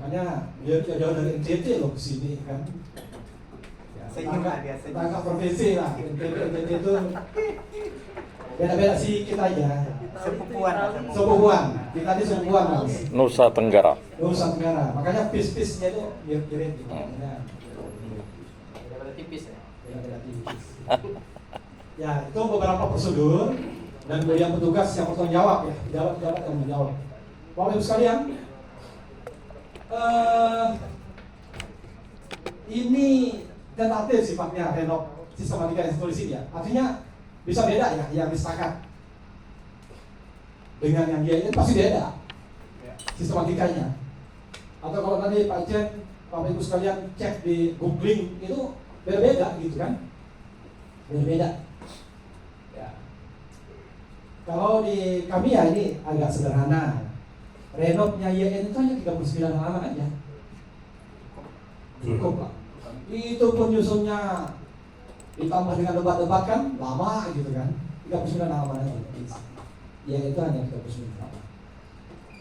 Makanya dia jauh dari NTT loh ke sini kan. Ya, tangga provinsi lah. NTT itu beda-beda sih kita aja. Sepupuan. Kita ini sepupuan Mas. Nusa Tenggara. Nusa Tenggara. Makanya pis-pisnya itu mirip gitu. Beda tipis ya. Beda tipis. Ya, itu beberapa prosedur dan kemudian petugas yang bertanggung jawab ya, jawab yang menjawab. Bapak Ibu sekalian, ini tentatif sifatnya renov sistematika institusi ya. Artinya bisa beda ya yang disepakat dengan yang dia ini pasti beda sistematikanya. Atau kalau tadi Pak Jen, Bapak Ibu sekalian cek di googling itu beda-beda gitu kan, beda-beda. Ya. Kalau di kami ya ini agak sederhana. Renovnya YN itu hanya 39 halaman aja. Cukup lah. Itu pun nyusunnya ditambah dengan debat-debat kan lama gitu kan. 39 halaman aja. Ya itu hanya 39 halaman.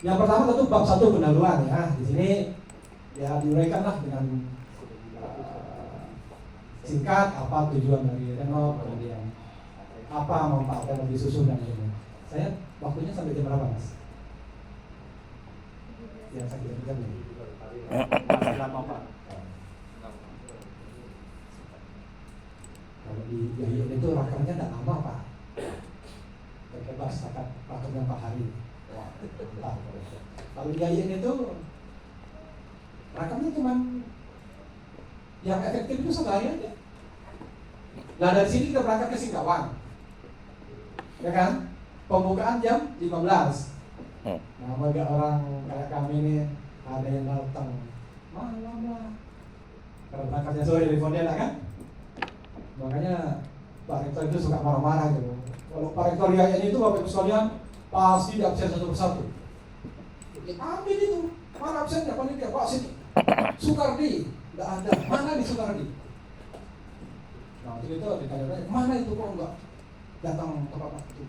Yang pertama tentu bab 1 pendahuluan ya. Di sini ya diuraikan lah dengan singkat apa tujuan dari renov, kemudian apa manfaat yang disusun dan lain-lain. Saya waktunya sampai jam berapa Mas? Ya saya kira masih lama Pak. Kalau di YN itu rakernya tidak lama Pak. Terbebas rakernya 4 hari. Kalau di YN itu rakernya cuma yang efektif itu sehari aja. Nah dari sini kita berangkat ke Singkawang, ya kan? Pembukaan jam 15. Nah, bagi orang kayak kami ini ada yang datang malam lah. Kalau berangkatnya sore dari Pontianak kan, makanya Pak Rektor itu suka marah-marah gitu. Kalau Pak Rektor YN itu Bapak Ibu sekalian pasti diabsen satu persatu. Ambil itu, mana absennya? Panitia Pak Siti, Sukardi, nggak ada. Mana di Sukardi? Nah itu ditanya-tanya, mana itu kok nggak datang ke Bapak itu?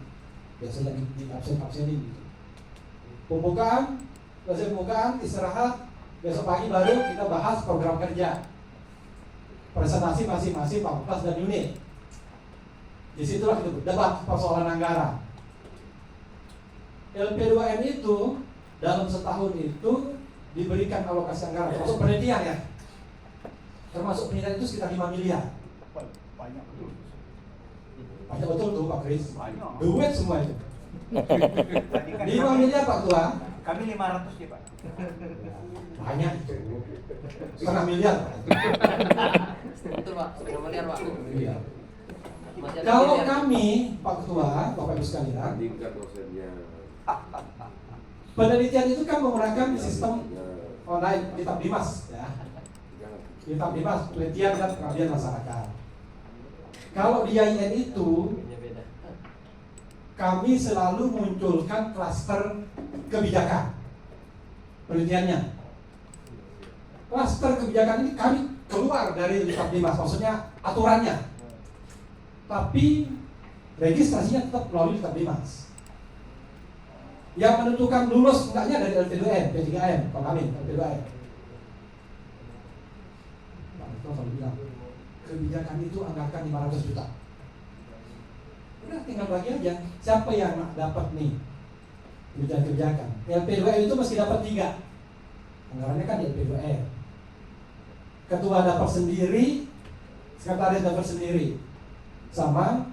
Biasanya di absen-absenin gitu. Pembukaan, selesai pembukaan, istirahat, besok pagi baru kita bahas program kerja, presentasi masing-masing fakultas dan unit. Disitulah kita berdebat persoalan anggaran. LP2M itu dalam setahun itu diberikan alokasi anggaran, termasuk penelitian ya. Termasuk penelitian itu sekitar 5 miliar. Banyak betul tuh Pak Kris. Duit semua itu. 5 miliar Pak Tua. Kami 500 ya Pak. Banyak itu. Setengah miliar. Betul Pak, setengah miliar Pak. Iya. Kalau kami Pak Ketua, Bapak Ibu sekalian, penelitian itu kan menggunakan sistem online kitab Dimas ya. Kitab Dimas, penelitian dan pengabdian masyarakat. Kalau di IAIN itu kami selalu munculkan klaster kebijakan penelitiannya. Klaster kebijakan ini kami keluar dari kitab Dimas, maksudnya aturannya. Tapi registrasinya tetap melalui kitab Dimas. Yang menentukan lulus enggaknya dari LP2M, P3M, Pak Amin, LP2M. Pak Rektor selalu bilang, kebijakan itu anggarkan 500 juta. Udah tinggal bagi aja, siapa yang dapat nih kebijakan. LP2M itu mesti dapat 3. Anggarannya kan di LP2M. Ketua dapat sendiri, sekretaris dapat sendiri, sama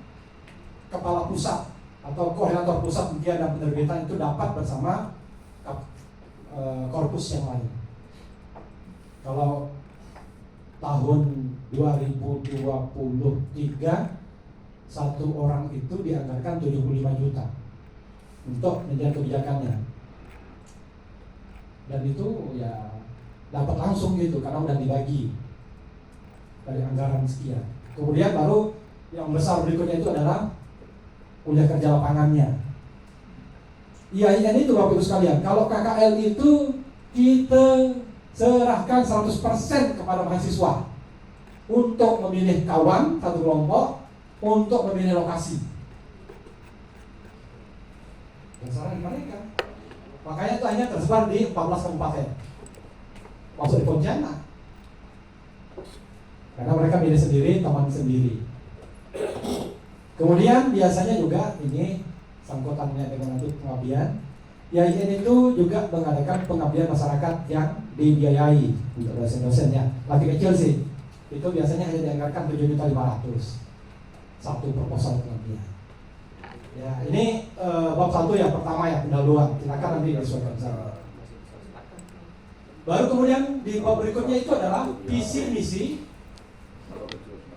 kepala pusat atau koordinator pusat penelitian dan penerbitan itu dapat bersama korpus yang lain. Kalau tahun 2023 satu orang itu dianggarkan 75 juta untuk penelitian kebijakannya. Dan itu ya dapat langsung gitu karena udah dibagi dari anggaran sekian. Kemudian baru yang besar berikutnya itu adalah kuliah kerja lapangannya. IAIN itu Bapak Ibu sekalian, kalau KKL itu kita serahkan 100% kepada mahasiswa untuk memilih kawan satu kelompok, untuk memilih lokasi. Terserah mereka. Makanya itu hanya tersebar di 14 kabupaten. masuk di Pontianak. Karena mereka milih sendiri, teman sendiri. Kemudian biasanya juga ini sangkutannya dengan nanti pengabdian. YIN itu juga mengadakan pengabdian masyarakat yang dibiayai untuk dosen-dosennya. Lagi kecil sih, itu biasanya hanya dianggarkan 7.500.000 satu proposal pengabdian. Ya, ini bab 1 yang pertama ya, pendahuluan. Silakan nanti disesuaikan saja. Baru kemudian di bab berikutnya itu adalah visi misi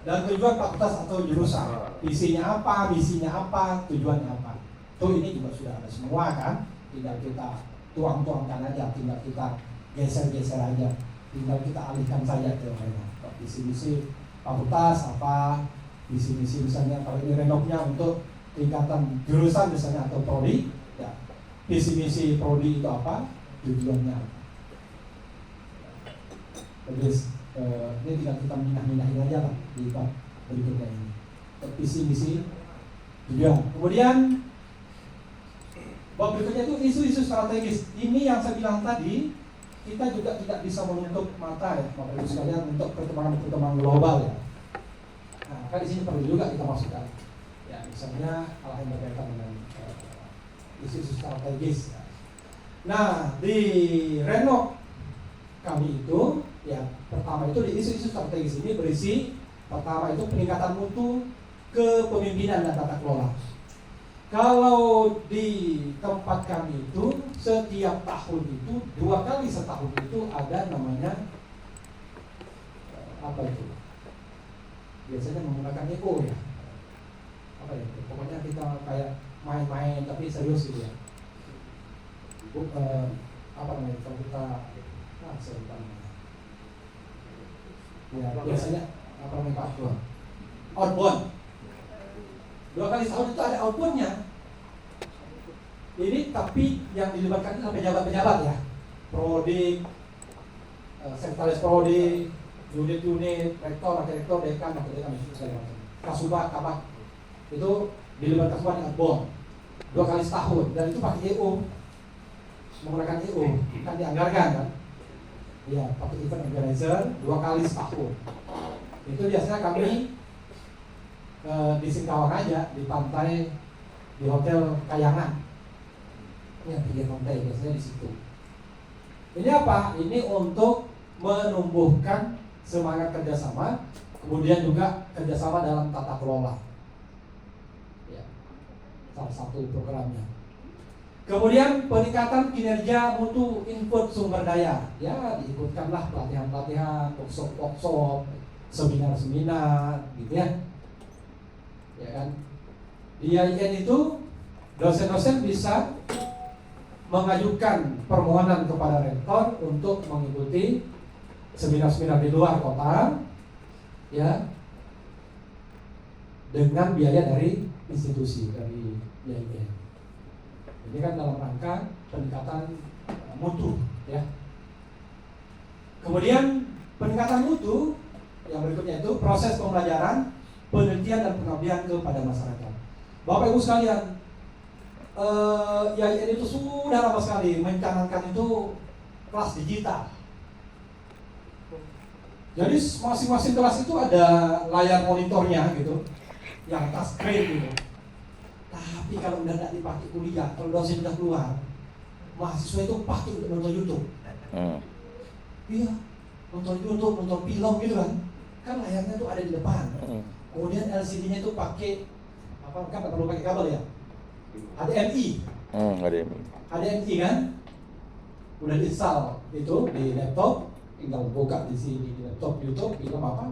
dan tujuan fakultas atau jurusan. Visinya apa, misinya apa, tujuannya apa. Tuh ini juga sudah ada semua kan. Tinggal kita tuang-tuangkan aja, tinggal kita geser-geser aja, tinggal kita alihkan saja ke mereka. Visi misi fakultas apa, visi misi misalnya kalau ini renoknya untuk tingkatan jurusan misalnya atau prodi, ya visi misi prodi itu apa, tujuannya apa. Terus ini tinggal kita minah-minahin aja lah di bab berikutnya ini. Visi misi tujuan. Kemudian bab berikutnya itu isu-isu strategis. Ini yang saya bilang tadi, kita juga tidak bisa menutup mata ya, Bapak Ibu sekalian, untuk perkembangan global ya. Nah, kan di sini perlu juga kita masukkan. Ya, misalnya hal yang berkaitan dengan isu-isu strategis. Ya. Nah, di Renok kami itu, ya pertama itu di isu-isu strategis ini berisi pertama itu peningkatan mutu kepemimpinan dan tata kelola. Kalau di tempat kami itu setiap tahun itu 2 kali setahun itu ada namanya apa itu? Biasanya menggunakan EO ya. Apa ya? Pokoknya kita kayak main-main tapi serius gitu ya. Apa namanya? Kalau kita saya lupa namanya. Ya, biasanya apa namanya Pak Abdul? Outbound. 2 kali setahun itu ada outboundnya. Ini tapi yang dilibatkan itu pejabat-pejabat ya, prodi, sekretaris prodi, unit-unit, rektor, rektor, dekan, segala macam. Kasubag, kabak itu dilibatkan semua dengan outbound 2 kali setahun dan itu pakai EO, menggunakan EO kan dianggarkan kan? Ya, pakai event organizer 2 kali setahun. Itu biasanya kami di Singkawang aja, di pantai, di hotel Kayangan. Ya, pinggir pantai biasanya di situ. Ini apa? Ini untuk menumbuhkan semangat kerjasama, kemudian juga kerjasama dalam tata kelola. Ya, salah satu programnya. Kemudian peningkatan kinerja mutu input sumber daya. Ya, diikutkanlah pelatihan-pelatihan, workshop, seminar-seminar, gitu ya. Ya kan? Di IAIN itu dosen-dosen bisa mengajukan permohonan kepada rektor untuk mengikuti seminar-seminar di luar kota, ya, dengan biaya dari institusi dari IAIN. Ini kan dalam rangka peningkatan mutu, ya. Kemudian peningkatan mutu yang berikutnya itu proses pembelajaran, penelitian dan pengabdian kepada masyarakat. Bapak Ibu sekalian, IAIN itu sudah lama sekali mencanangkan itu kelas digital. Jadi masing-masing kelas itu ada layar monitornya gitu, yang touch screen gitu. Tapi kalau udah tidak dipakai kuliah, kalau dosen sudah keluar, mahasiswa itu pakai untuk nonton YouTube. Iya, nonton YouTube, nonton film gitu kan. Kan layarnya tuh ada di depan. Kemudian LCD-nya itu pakai apa? Kan nggak perlu pakai kabel ya. HDMI. HDMI kan? Udah install itu di laptop, tinggal buka di sini di laptop YouTube, film apa?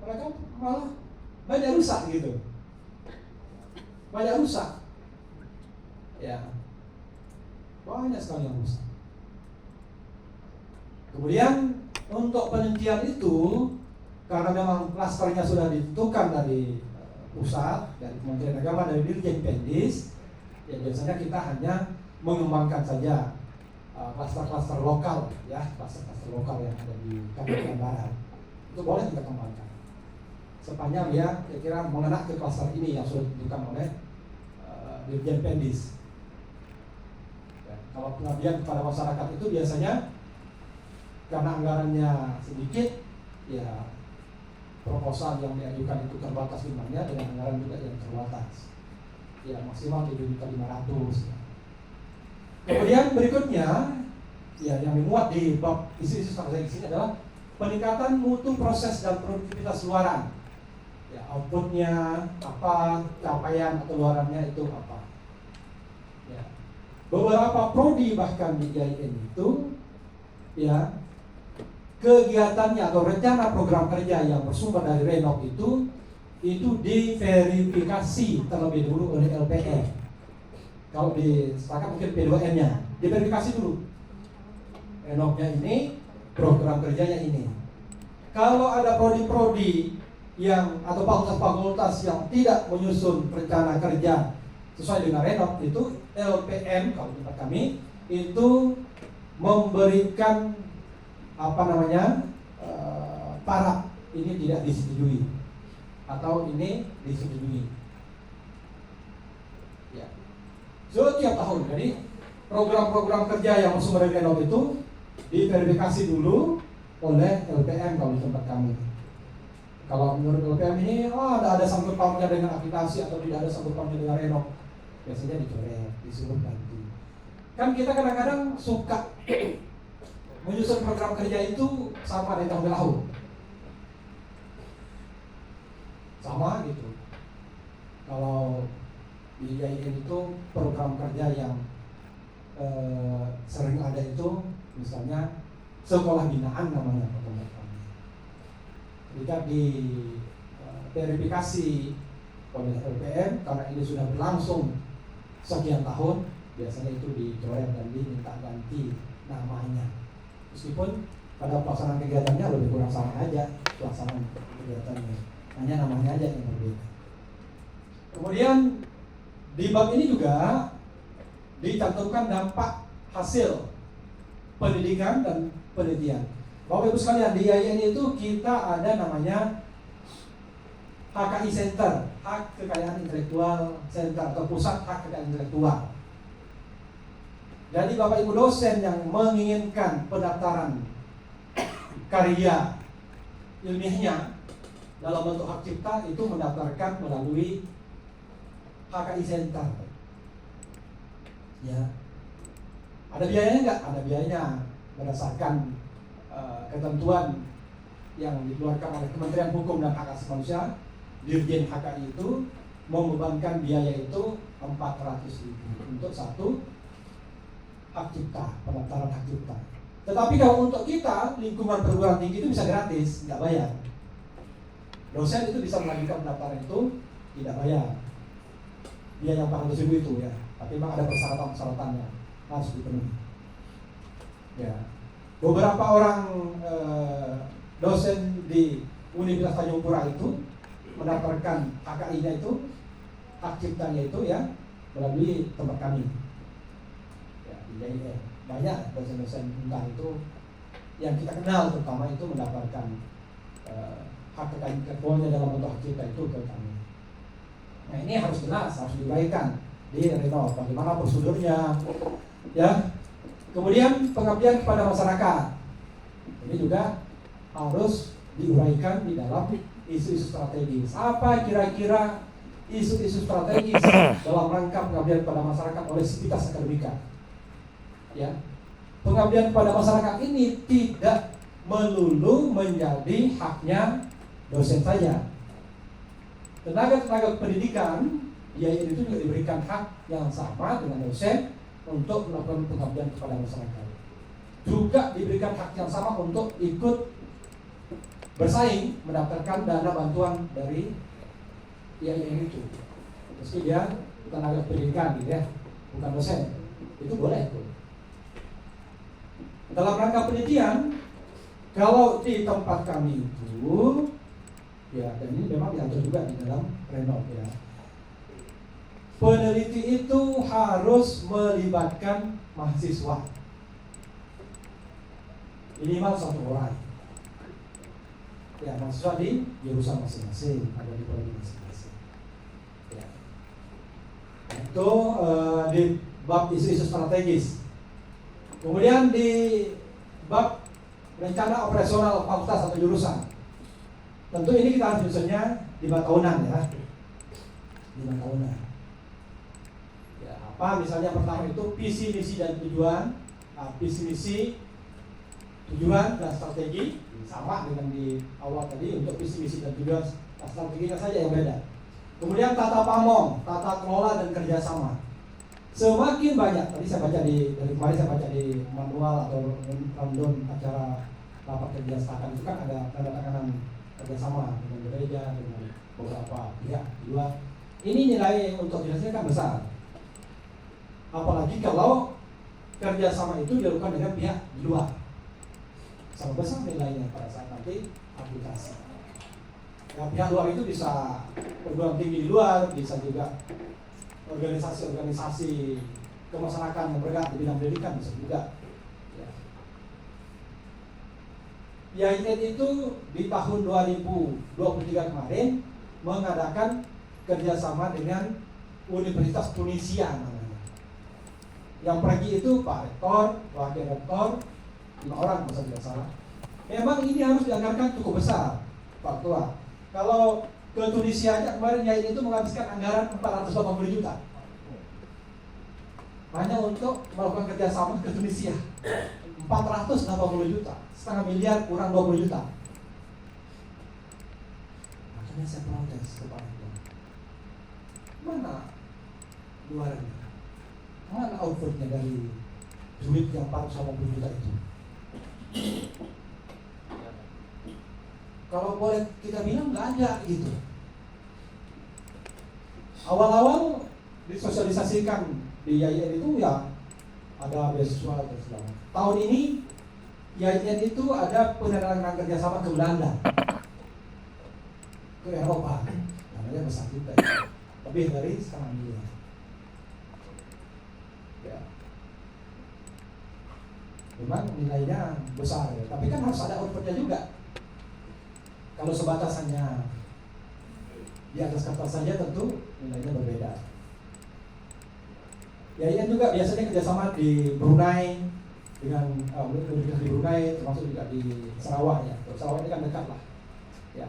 Mereka malah banyak rusak gitu. Banyak rusak. Ya. Banyak sekali yang rusak. Kemudian untuk penelitian itu karena memang klasternya sudah ditentukan dari pusat, dari Kementerian Agama, dari Dirjen Pendis, ya biasanya kita hanya mengembangkan saja klaster-klaster lokal, ya klaster-klaster lokal yang ada di Kalimantan Barat itu boleh kita kembangkan sepanjang ya kira-kira mengenai ke klaster ini yang sudah ditentukan oleh Dirjen Pendis. Ya, kalau pengabdian kepada masyarakat itu biasanya karena anggarannya sedikit, ya proposal yang diajukan itu terbatas jumlahnya dengan anggaran juga yang terbatas. Ya maksimal 7.500.000. Kemudian berikutnya, ya yang dimuat di bab isu-isu strategis ini adalah peningkatan mutu proses dan produktivitas luaran. Ya, outputnya apa, capaian atau luarannya itu apa. Ya. Beberapa prodi bahkan di IAIN itu, ya kegiatannya atau rencana program kerja yang bersumber dari Renov itu diverifikasi terlebih dulu oleh LPM. Kalau di sepakat mungkin P2M-nya diverifikasi dulu. Renovnya ini, program kerjanya ini. Kalau ada prodi-prodi yang atau fakultas-fakultas yang tidak menyusun rencana kerja sesuai dengan Renov, itu LPM kalau tempat kami itu memberikan paraf ini tidak disetujui atau ini disetujui. Ya. Setiap tahun, jadi program-program kerja yang bersumber dari Renov itu diverifikasi dulu oleh LPM kalau di tempat kami. Kalau menurut LPM ini, ada sangkut pautnya dengan akreditasi atau tidak ada sangkut pautnya dengan Renov, biasanya dicoret, disuruh ganti. Kan kita kadang-kadang suka menyusun program kerja itu sama dari tahun ke tahun, sama gitu. Kalau di IAIN itu program kerja yang sering ada itu, misalnya sekolah binaan namanya. Jika diverifikasi oleh LPM karena ini sudah berlangsung sekian tahun, biasanya itu dicoret dan diminta ganti namanya. Meskipun pada pelaksanaan kegiatannya lebih kurang sama aja pelaksanaan kegiatannya, hanya namanya aja yang berbeda. Kemudian di bab ini juga dicantumkan dampak hasil pendidikan dan penelitian. Bapak Ibu sekalian, di IAIN itu kita ada namanya HKI Center, Hak Kekayaan Intelektual Center atau Pusat Hak Kekayaan Intelektual. Jadi Bapak Ibu dosen yang menginginkan pendaftaran karya ilmiahnya dalam bentuk hak cipta itu mendaftarkan melalui HKI Center. Ya, ada biayanya nggak? Ada biayanya berdasarkan ketentuan yang dikeluarkan oleh Kementerian Hukum dan Hak Asasi Manusia. Dirjen HKI itu membebankan biaya itu 400.000 untuk satu hak cipta, pendaftaran hak cipta. Tetapi kalau untuk kita lingkungan perguruan tinggi itu bisa gratis, nggak bayar. Dosen itu bisa melanjutkan pendaftaran itu tidak bayar. Biaya 400.000 itu ya, tapi memang ada persyaratan-persyaratannya harus dipenuhi. Ya. Beberapa orang dosen di Universitas Tanjung Pura itu mendaftarkan HKI-nya itu, hak ciptanya itu ya melalui tempat kami. Ya, di IAIN. Banyak dosen-dosen entah itu yang kita kenal terutama itu mendaftarkan hak kekayaan intelektualnya dalam bentuk hak cipta itu ke kami. Nah ini harus jelas, harus diuraikan di Renov bagaimana prosedurnya, ya. Kemudian pengabdian kepada masyarakat ini juga harus diuraikan di dalam isu-isu strategis. Apa kira-kira isu-isu strategis dalam rangka pengabdian kepada masyarakat oleh Sivitas Akademika? Ya, pengabdian kepada masyarakat ini tidak melulu menjadi haknya dosen saja. Tenaga-tenaga pendidikan IAIN itu juga diberikan hak yang sama dengan dosen untuk melakukan pengabdian kepada masyarakat. Juga diberikan hak yang sama untuk ikut bersaing mendapatkan dana bantuan dari IAIN itu. Meski dia tenaga pendidikan gitu ya, bukan dosen, itu boleh itu. Dalam rangka penelitian, kalau di tempat kami itu, ya dan ini memang diatur juga di dalam Renov ya. Peneliti itu harus melibatkan mahasiswa minimal 1 orang. Ya, mahasiswa di jurusan masing-masing, ada di prodi masing-masing. Ya. Itu di bab isu-isu strategis. Kemudian di bab rencana operasional fakultas atau jurusan. Tentu ini kita harus nyusunnya 5 tahunan ya. 5 tahunan. Ya, apa misalnya pertama itu visi, misi dan tujuan. Nah, visi, misi, tujuan dan strategi sama dengan di awal tadi. Untuk visi, misi dan tujuan, strateginya saja yang beda. Kemudian tata pamong, tata kelola dan kerjasama. Semakin banyak, tadi saya baca dari kemarin saya baca di manual atau rundown acara rapat kerja setakat itu kan ada tanda tanganan kerjasama dengan gereja, dengan beberapa pihak di luar. Ini nilai untuk jelasnya kan besar. Apalagi kalau kerjasama itu dilakukan dengan pihak di luar, sangat besar nilainya pada saat nanti aplikasi. Ya, pihak luar itu bisa perguruan tinggi di luar, bisa juga organisasi-organisasi kemasyarakatan yang bergerak di bidang pendidikan bisa juga. YIN itu di tahun 2023 kemarin mengadakan kerjasama dengan Universitas Tunisia namanya. Yang pergi itu Pak Rektor, Wakil Rektor, 5 orang kalau tidak salah. Memang ini harus dianggarkan cukup besar, Pak Ketua. Kalau ke Tunisia aja kemarin YIN itu menghabiskan anggaran 480 juta hanya untuk melakukan kerjasama ke Tunisia. 480 juta, setengah miliar kurang 20 juta. Makanya saya protes kepada itu. Mana luarnya? Mana outputnya dari duit yang 480 juta itu? Kalau boleh kita bilang nggak ada gitu. Awal-awal disosialisasikan di YIN itu ya ada beasiswa dan segala. Tahun ini YIN itu ada penandatanganan kerjasama ke Belanda, ke Eropa, namanya besar juga, ya. Lebih dari setengah miliar. Ya. Memang nilainya besar, ya. Tapi kan harus ada outputnya juga. Kalau sebatasannya di atas kertas saja tentu nilainya berbeda. YIN juga biasanya kerjasama di Brunei dengan universitas di Brunei, termasuk juga di Sarawak ya. Sarawak ini kan dekat lah. Ya,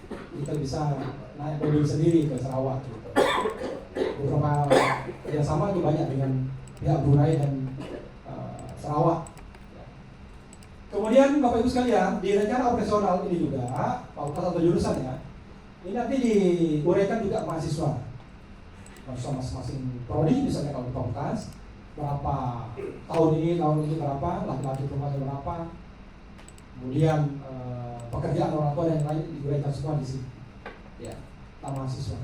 kita bisa naik mobil sendiri ke Sarawak. Gitu. Beberapa kerjasama itu banyak dengan pihak Brunei dan Sarawak. Kemudian Bapak Ibu sekalian, di rencana operasional ini juga fakultas atau jurusan ya, ini nanti diuraikan juga mahasiswa masing-masing prodi, misalnya kalau di fakultas berapa tahun ini berapa, laki-laki perempuan berapa, kemudian pekerjaan orang tua dan lain diuraikan semua di sini ya, mahasiswa.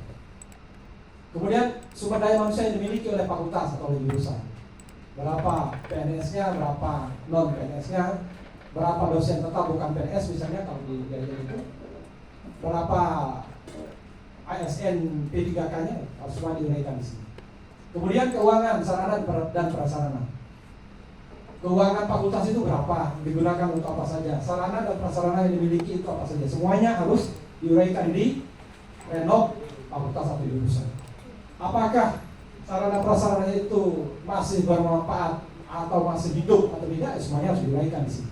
Kemudian sumber daya manusia yang dimiliki oleh fakultas atau oleh jurusan, berapa PNS-nya, berapa non PNS-nya, berapa dosen tetap bukan PNS misalnya kalau di GIN itu, berapa ASN P3K-nya, harus semua diuraikan di sini. Kemudian keuangan, sarana dan prasarana. Keuangan fakultas itu berapa, digunakan untuk apa saja, sarana dan prasarana yang dimiliki itu apa saja, semuanya harus diuraikan di renov fakultas atau jurusan. Apakah sarana prasarana itu masih bermanfaat atau masih hidup atau tidak, semuanya harus diuraikan di sini.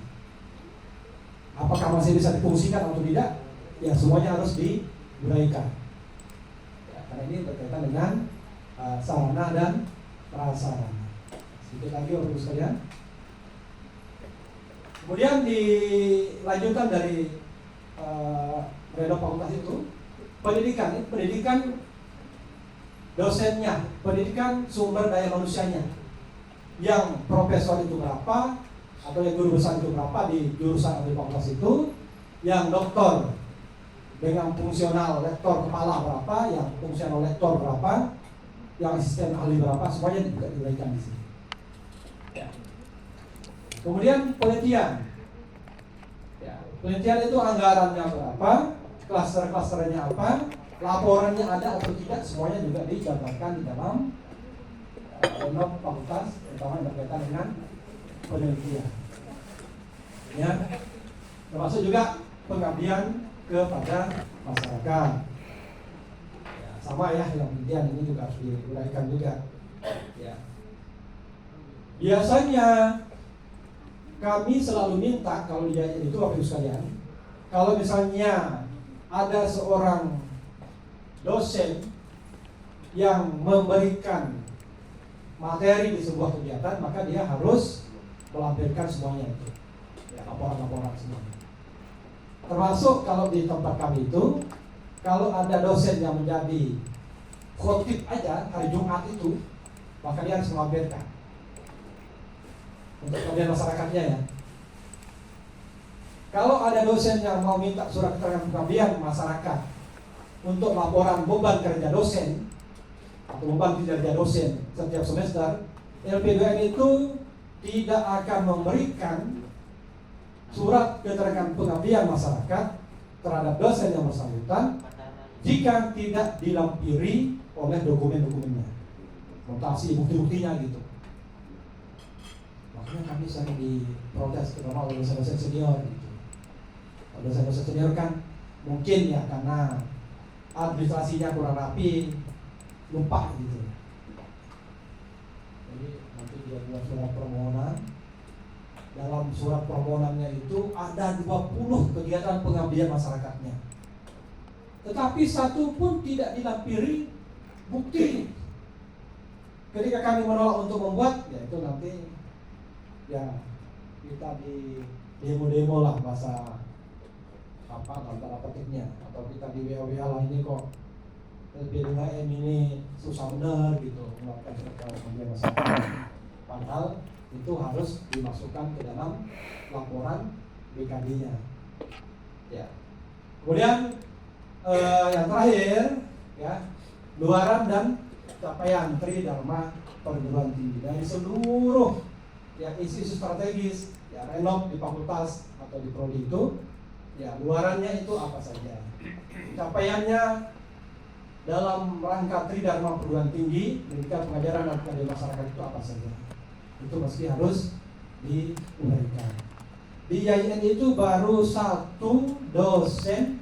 Apakah masih bisa difungsikan atau tidak, ya semuanya harus diuraikan. Karena ini berkaitan dengan sarana dan prasarana. Sedikit lagi Bapak Ibu sekalian. Kemudian dilanjutkan dari renov fakultas itu pendidikan dosennya, pendidikan sumber daya manusianya. Yang profesor itu berapa, atau yang guru besar itu berapa di jurusan atau di fakultas itu, yang doktor dengan fungsional lektor kepala berapa, yang fungsional lektor berapa, yang asisten ahli berapa, semuanya juga diuraikan di sini. Ya. Kemudian penelitian. Ya, penelitian itu anggarannya berapa, klaster-klasternya apa, laporannya ada atau tidak, semuanya juga dijabarkan di dalam renov fakultas, terutama yang berkaitan dengan penelitian. Ya, termasuk juga pengabdian kepada masyarakat. Ya, sama ya, yang penelitian ini juga harus diuraikan juga. Ya. Biasanya kami selalu minta kalau di IAIN itu Bapak Ibu sekalian, kalau misalnya ada seorang dosen yang memberikan materi di sebuah kegiatan, maka dia harus melampirkan semuanya itu, ya, laporan-laporan semuanya. Termasuk kalau di tempat kami itu, kalau ada dosen yang menjadi khotib aja hari Jumat itu, maka dia harus melampirkan untuk kemudian masyarakatnya ya. Kalau ada dosen yang mau minta surat keterangan pengabdian masyarakat untuk laporan beban kerja dosen atau beban kinerja dosen setiap semester, LP2N itu tidak akan memberikan surat keterangan pengabdian masyarakat terhadap dosen yang bersangkutan jika tidak dilampiri oleh dokumen-dokumennya, notasi bukti-buktinya gitu. Makanya kami sering diprotes terutama oleh dosen-dosen senior gitu. Kalau dosen-dosen senior kan mungkin ya karena administrasinya kurang rapi, lupa gitu. Jadi nanti dia buat surat permohonan. Dalam surat permohonannya itu ada 20 kegiatan pengabdian masyarakatnya, tetapi satu pun tidak dilampiri bukti. Ketika kami menolak untuk membuat, ya itu nanti ya kita di demo-demo lah bahasa apa tanda petiknya, atau kita di WA lah, ini kok LP2M ini susah benar gitu melakukan surat pengabdian masyarakat. Padahal itu harus dimasukkan ke dalam laporan BKD-nya. Ya. Kemudian yang terakhir ya, luaran dan capaian Tridharma perguruan tinggi dari seluruh ya isu-isu strategis ya renov di fakultas atau di prodi itu, ya luarannya itu apa saja, capaiannya dalam rangka Tridharma perguruan tinggi, pendidikan, pengajaran dan pengabdian masyarakat itu apa saja, itu mesti harus diuraikan. Di IAIN itu baru satu dosen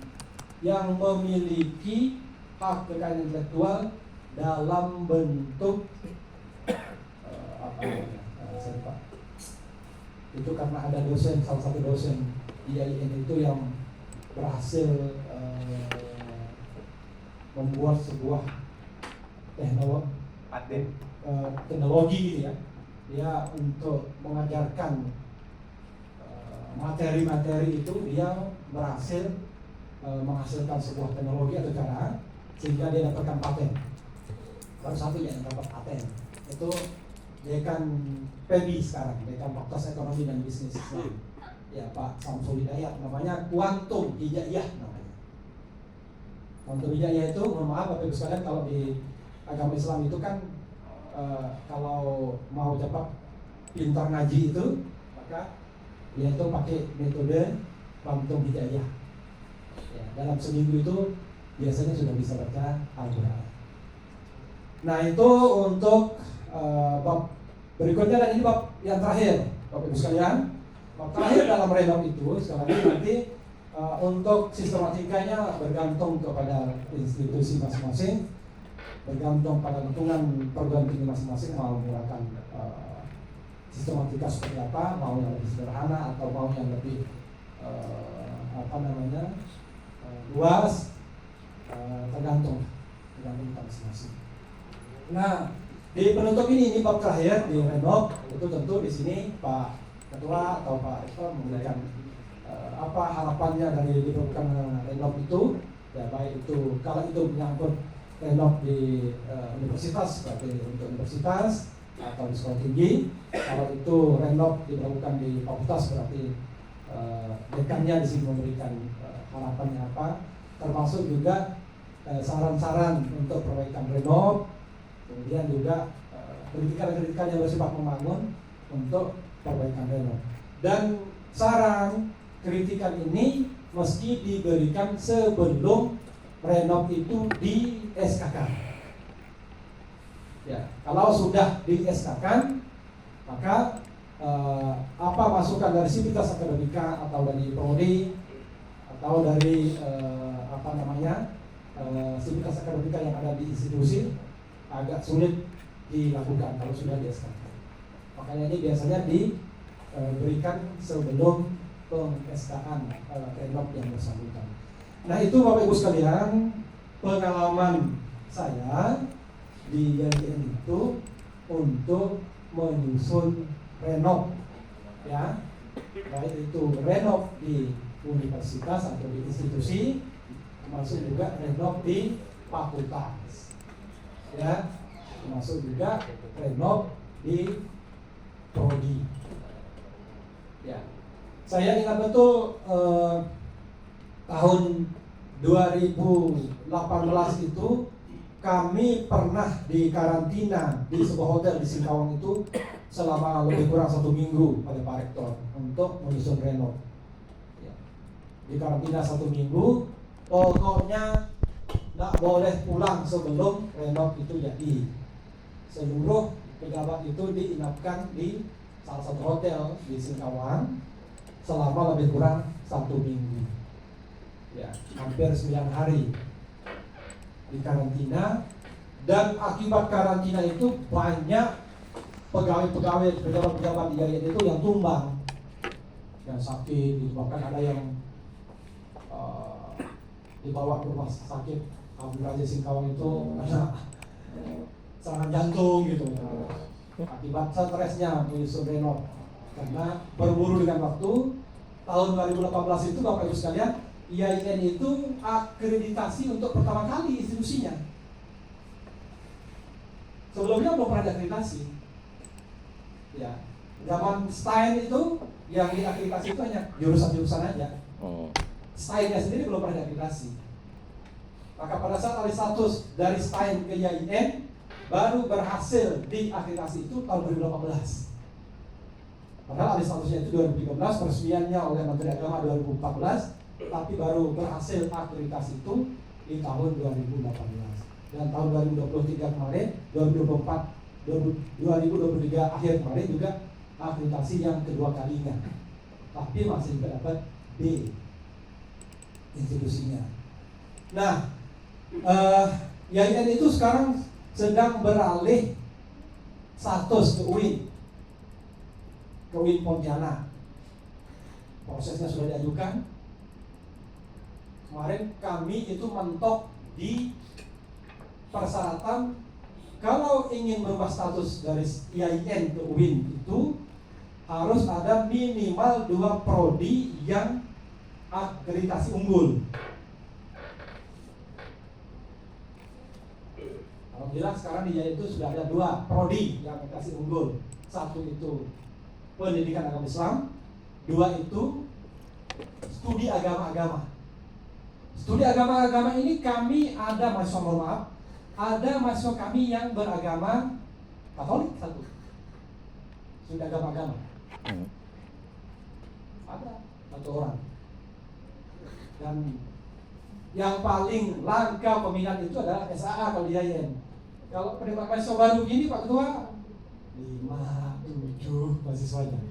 yang memiliki hak kekayaan intelektual dalam bentuk saya lupa. Itu karena ada dosen, salah satu dosen di IAIN itu yang berhasil membuat sebuah teknologi gitu ya. Dia untuk mengajarkan materi-materi itu, dia berhasil menghasilkan sebuah teknologi atau cara sehingga dia dapatkan paten. Baru satu yang dapat paten itu dekan PEBI sekarang, dekan Fakultas Ekonomi dan Bisnis Islam, ya Pak Samsul Hidayat, namanya Quantum Hijaiyah namanya. Quantum Hijaiyah itu, mohon maaf Bapak Ibu sekalian, kalau di agama Islam itu kan kalau mau cepat pintar ngaji itu, maka dia itu pakai metode Quantum Hijaiyah. Ya, dalam seminggu itu biasanya sudah bisa baca Al-Quran. Nah itu untuk bab berikutnya, dan ini bab yang terakhir Bapak Ibu sekalian. Bab terakhir dalam renov itu sekali lagi nanti untuk sistematikanya bergantung kepada institusi masing-masing, bergantung pada dukungan perguruan tinggi masing-masing mau menggunakan sistematika seperti apa, mau yang lebih sederhana atau mau yang lebih luas, tergantung masing-masing. Nah, di penutup ini bab terakhir di renov itu tentu di sini Pak Ketua atau Pak Rektor memberikan apa harapannya dari diperlukan renov itu, ya baik itu kalau itu menyangkut renov di universitas seperti untuk universitas atau di sekolah tinggi, kalau itu renov diperlukan di fakultas berarti dekannya di sini memberikan harapannya apa, termasuk juga saran-saran untuk perbaikan renov. Kemudian juga kritikan-kritikan yang bersifat membangun untuk perbaikan renov. Dan saran kritikan ini mesti diberikan sebelum renov itu di SK kan. Ya, kalau sudah di SK kan, maka apa masukan dari Sivitas Akademika atau dari prodi atau dari Sivitas Akademika yang ada di institusi agak sulit dilakukan kalau sudah di SK. Makanya ini biasanya berikan sebelum peng-SK-an renov yang bersangkutan. Nah itu Bapak Ibu sekalian, pengalaman saya di YIN itu untuk menyusun renov, ya, baik itu renov di universitas atau di institusi, termasuk juga renov di fakultas, ya, termasuk juga renov di prodi. Ya, saya ingat betul tahun 2018 itu kami pernah di karantina di sebuah hotel di Singkawang itu selama lebih kurang 1 minggu oleh Pak Rektor untuk menyusun renov. Ya. Di karantina 1 minggu, pokoknya tidak boleh pulang sebelum renov itu jadi. Seluruh pejabat itu diinapkan di salah satu hotel di Singkawang selama lebih kurang 1 minggu. Ya, hampir 9 hari di karantina, dan akibat karantina itu banyak pegawai-pegawai, pejabat-pejabat di YIN itu yang tumbang, yang sakit, gitu. Bahkan ada yang dibawa ke rumah sakit Abdul Raja Singkawang itu karena serangan jantung gitu, akibat stresnya menyusun renov. Karena berburu dengan waktu, tahun 2018 itu Bapak Ibu sekalian, YIN itu akreditasi untuk pertama kali institusinya. Sebelumnya belum pernah akreditasi. Ya, zaman Stein itu yang diakreditasi itu hanya jurusan-jurusan aja. Steinnya sendiri belum pernah akreditasi. Maka pada saat alih status dari Stein ke YIN baru berhasil diakreditasi itu tahun 2018. Padahal alih statusnya itu 2013, peresmiannya oleh Menteri Agama 2014. Tapi baru berhasil akreditasi itu di tahun 2018. Dan tahun 2023 kemarin, 2023 akhir kemarin juga akreditasi yang kedua kalinya. Tapi masih dapat B institusinya. Nah, YIN itu sekarang sedang beralih status ke UIN Pontianak. Prosesnya sudah diajukan. Kemarin kami itu mentok di persyaratan kalau ingin merubah status dari YIN ke UIN itu harus ada minimal 2 prodi yang akreditasi unggul. Alhamdulillah sekarang di YIN itu sudah ada 2 prodi yang akreditasi unggul. 1 itu pendidikan agama Islam, 2 itu studi agama-agama. Studi agama-agama ini kami ada mahasiswa, mohon maaf, ada mahasiswa kami yang beragama Katolik 1. Studi agama-agama. Ada 1 orang. Dan yang paling langka peminat itu adalah SAA kalau di YIN. Kalau penerimaan mahasiswa baru gini Pak Ketua 5, 7 mahasiswanya.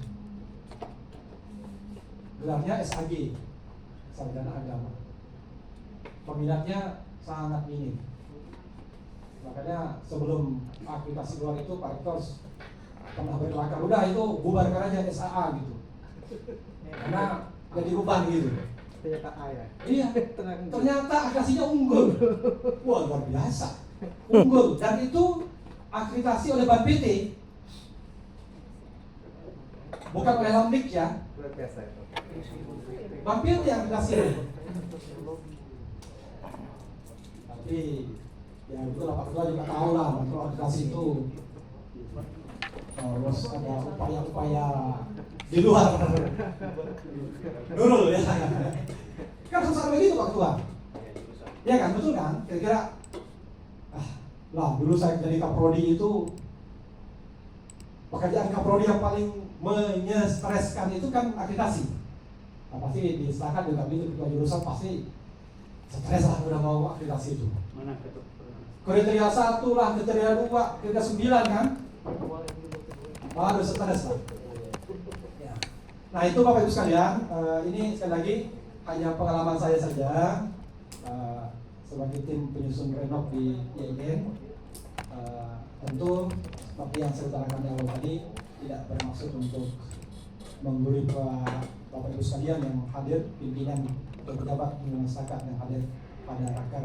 Gelarnya SAG, Sarjana Agama. Peminatnya sangat minim. Makanya sebelum akreditasi keluar itu Pak Rektor pernah berkelakar, udah itu bubarkan aja SAA gitu. Karena jadi beban gitu. Iya, ternyata akreditasinya unggul. Wah, luar biasa. Unggul, dan itu akreditasi oleh Ban PT. Bukan oleh Lamdik ya. Luar biasa itu. Ban PT akreditasi. Tapi ya itu Pak Ketua juga tahu lah, kalau akreditasi itu harus ada upaya-upaya di luar dulu ya. Kan susah begitu Pak Ketua. Ya kan, betul kan? Kira-kira lah dulu saya jadi kaprodi itu pekerjaan kaprodi yang paling menyestreskan itu kan akreditasi. Nah, pasti diserahkan juga begitu ketua jurusan pasti stres lah udah mau akreditasi itu. Mana itu? Kriteria 1 lah, kriteria 2, kriteria 9 kan? Aduh stres lah. Ya. Nah itu Bapak Ibu sekalian, ini sekali lagi hanya pengalaman saya saja sebagai tim penyusun renov di YIN. Tentu seperti yang saya utarakan di awal tadi tidak bermaksud untuk memberi Bapak Ibu sekalian yang hadir, pimpinan dan pejabat di masyarakat yang hadir pada akar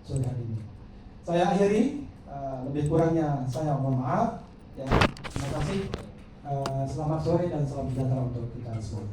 sore hari ini. Saya akhiri, lebih kurangnya saya mohon maaf. Ya, terima kasih. Selamat sore dan salam sejahtera untuk kita semua.